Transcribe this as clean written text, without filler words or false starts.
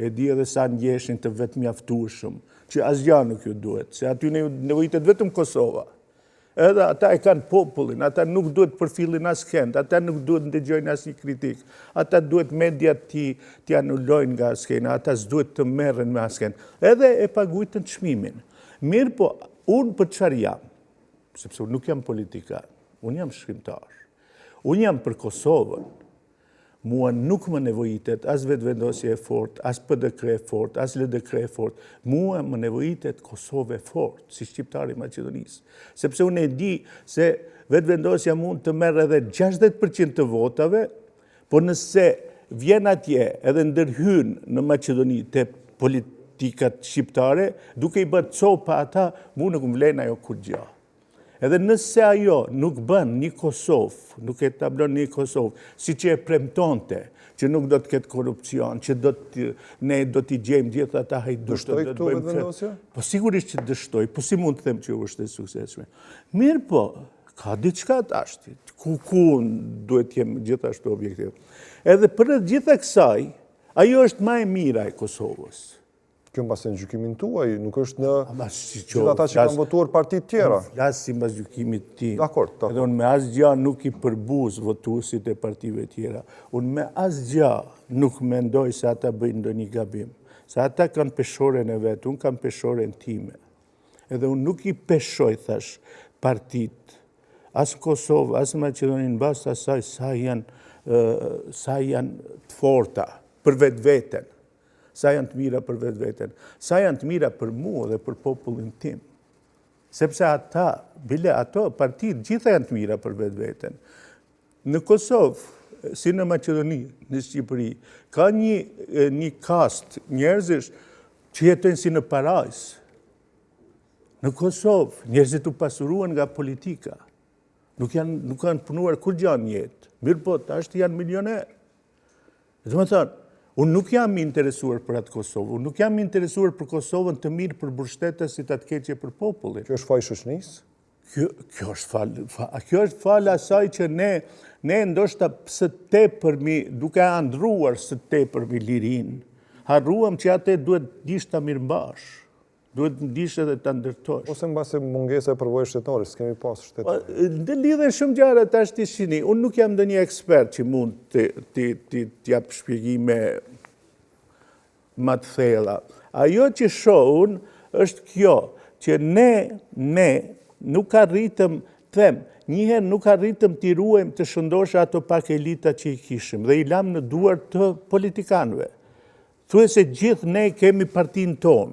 e di edhe sa ndjeshin të vetë mjaftueshëm, që asgjë nuk ju duhet, se aty nevojitet vetëm Kosova. Edhe ata e kanë popullin, ata nuk duhet përfillin as kënd, ata nuk duhet ndëgjojnë asnjë kritik, ata duhet mediat t'i anullojnë nga skena, ata s'duhet të merren me asken. Edhe e paguajtën çmimin. Mirë po, unë për çfarë jam? Sepse unë nuk jam politikan, unë jam shkrimtar. Unë jam për Kosovën. Mua nuk më nevojitet as vetëvendosje e fort, as PDK e fort, as LDK e fort. Mua më nevojitet Kosovë e fort, si shqiptari i Maqedonisë. Sepse unë e di se vetëvendosja mund të merr edhe 60% të votave, por nëse vjen atje edhe ndërhyn në Maqedoni te politikat shqiptare, duke i bërë copa ata, mu nuk më vlen ajo kur gjë. Edhe nëse ajo nuk bën një Kosovë, nuk e tablon një Kosovë, si që e premtonte, që nuk do të ketë korupcion, që ne do t'i gjejmë gjithë ata hajdutë. Dështoj këtu vetëvendosja? Po sigurisht që dështoj, po si mund të them që është e suksesshme. Mirë po, ka diçka tashti, ku duhet jem gjithashtu objektiv. Edhe për gjitha kësaj, ajo është më e mira e Kosovës. Kjo mbas në gjykimin tuaj, nuk është në gjithë ata që kanë votuar partit tjera. Flasë si mbas gjykimit tim. Dakor. Edhe unë me asgjë nuk i përbuz votuesit e partive tjera. Unë me asgjë nuk mendoj se ata bëjnë ndonjë gabim. Se ata kanë peshoren e vetë, unë kam peshoren time. Edhe unë nuk i peshoj, thash, partit, as Kosovë, as Maqedonin, bas asaj sa janë të forta për vetveten. Sa janë të mira për vetveten, sa janë të mira për mua dhe për popullin tim. Sepse ata, bile ato partit, gjitha janë të mira për vetveten. Në Kosovë, si në Maqedoni, në Shqipëri, ka një kast njerëzish që jetojnë si në parajs. Në Kosovë, njerëzit u pasuruan nga politika. Nuk kanë punuar kur gjanë jetë. Mirë po, tashtë janë milioner. Dhe më thënë, unë nuk jam interesuar për atë Kosovë, unë nuk jam interesuar për Kosovën të mirë për mbështetësit atë keqe për popullin. Kjo është fal shoqënisë? Kjo është fal asaj që ne ndoshta së tepërmi, duke andruar së tepërmi lirin, harruam që atë duhet dish ta mirëmbash. Duhet ndish edhe ta ndërtosh. Ose mbase mungesa e përvojë shtetore, s'kemi pas shtet. Dhe lidhen shumë gjëra tash ti shihni. Unë nuk jam ndonjë ekspert që mund të jap shpjegime më të thella. Ajo që shoh unë është kjo, që ne nuk arritëm, njëherë nuk arritëm t'i ruajmë të shëndosha ato pak elita që i kishim dhe i lam në duar të politikanëve. Thuaj se gjithë ne kemi partinë tonë.